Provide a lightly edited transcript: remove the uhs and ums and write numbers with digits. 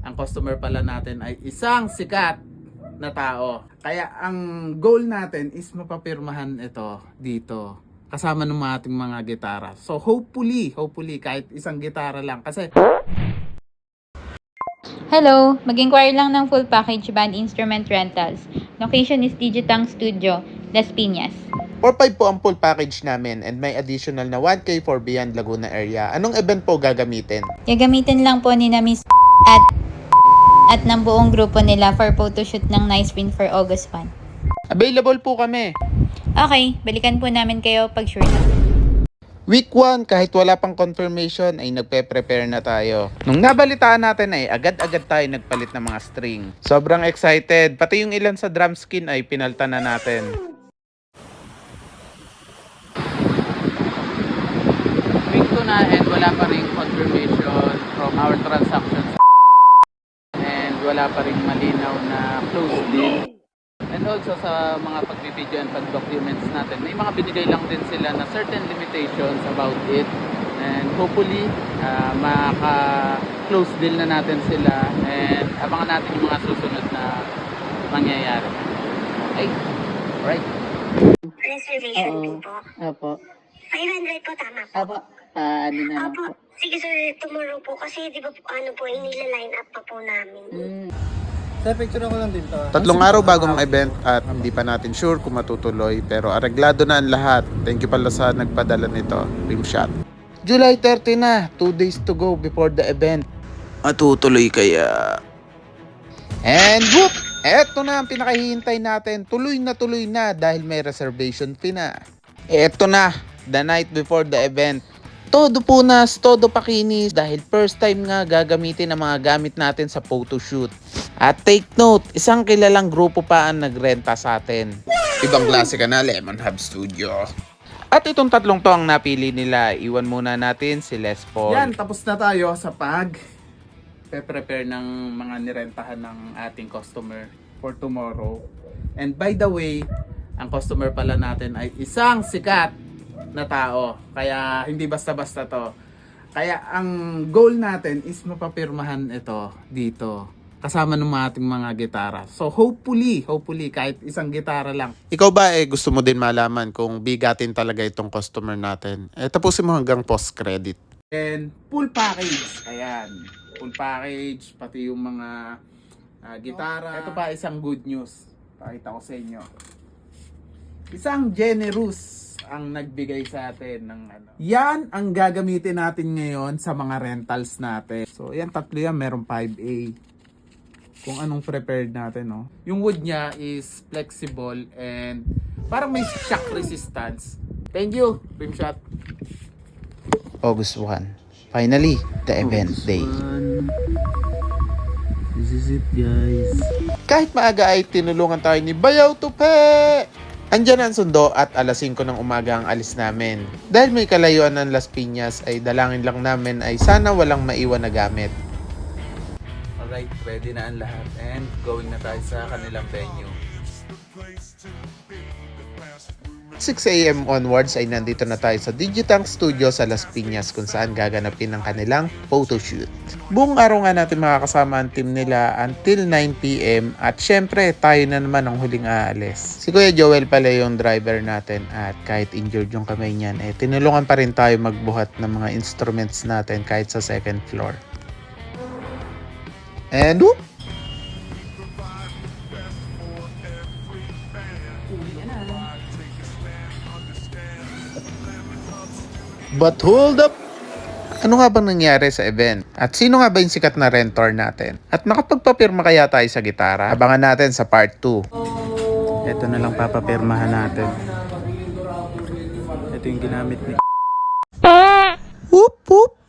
Ang customer pala natin ay isang sikat na tao. Kaya ang goal natin is mapapirmahan ito dito. Kasama ng ating mga gitara. So hopefully kahit isang gitara lang. Kasi Hello, mag-inquire lang ng full package band instrument rentals. Location is Digitang Studio, Las Piñas. 4-5 po ang full package namin and may additional na 1K for Beyond Laguna area. Anong event po gagamitin? Gagamitin lang po ni na Miss at ng buong grupo nila for photoshoot ng Nice Win for August 1. Available po kami. Okay, balikan po namin kayo pag sure na. Week 1, kahit wala pang confirmation, ay nagpe-prepare na tayo. Nung nabalitaan natin ay agad-agad tayo nagpalit ng mga string. Sobrang excited, pati yung ilan sa drum skin ay pinalta na natin. week 2 na and wala pa rin confirmation from our transactions. And wala pa rin malinaw na close deal. And also sa mga pagbibideo and pag-documents natin, may mga binigay lang din sila na certain limitations about it. And hopefully, maka-close deal na natin sila and abangan natin yung mga susunod na mangyayari. Okay? Alright. Reservation fee po. Opo. 500 po, tama po. Opo. Ano na lang Opo. po. Sige sir, tomorrow po. Kasi di ba po, ano po, inila-line up pa po namin. Sir, picture ako lang dito. 3 araw bagong event at hindi pa natin sure kung matutuloy pero areglado na ang lahat. Thank you pala sa nagpadala nito, Rimshot. July 30 na, 2 days to go before the event. Matutuloy kaya? And whoop! Eto na ang pinakahihintay natin. Tuloy na dahil may reservation fee na. Eto na, the night before the event. Todo punas, todo pakinis dahil first time nga gagamitin ang mga gamit natin sa photoshoot. At take note, isang kilalang grupo pa ang nagrenta sa atin. Ibang klase ka na, Lemon Hub Studio. At itong tatlong to ang napili nila. Iwan muna natin si Les Paul. Yan, tapos na tayo sa prepare ng mga nirentahan ng ating customer for tomorrow. And by the way, ang customer pala natin ay isang sikat na tao. Kaya hindi basta-basta to. Kaya ang goal natin is mapapirmahan ito dito. Kasama ng ating mga gitara. So hopefully kahit isang gitara lang. Ikaw ba gusto mo din malaman kung bigatin talaga itong customer natin? Tapusin mo hanggang post-credit. And full package. Ayan. Full package. Pati yung mga gitara. Ito pa isang good news. Pakita ko sa inyo. Isang generous ang nagbigay sa atin ng ano. Yan ang gagamitin natin ngayon sa mga rentals natin. So yan, tatlo yan. Merong 5A. Kung anong prepared natin, no? Yung wood niya is flexible and parang may shock resistance. Thank you, Rimshot. August 1. Finally, the event day. This is it, guys. Kahit maaga ay tinulungan tayo ni Bayaw Tupe! Andyan ang sundo at alas 5 ng umaga ang alis namin. Dahil may kalayuan ng Las Piñas ay dalangin lang namin ay sana walang maiwan na gamit. Alright, ready na ang lahat and going na tayo sa kanilang venue. 6 AM onwards ay nandito na tayo sa Digitang Studio sa Las Piñas kung saan gaganapin ang kanilang photoshoot. Buong araw nga natin makakasama ang team nila until 9 PM at syempre tayo na naman ang huling aalis. Si Kuya Joel pala yung driver natin at kahit injured yung kamay niyan tinulungan pa rin tayo magbuhat ng mga instruments natin kahit sa second floor. And whoop! But hold up! Ano nga bang nangyari sa event? At sino nga ba yung sikat na rentor natin? At makapagpapirma kaya tayo sa gitara? Abangan natin sa part 2. Ito na lang papapirmahan natin. Ito yung ginamit ni Whoop whoop!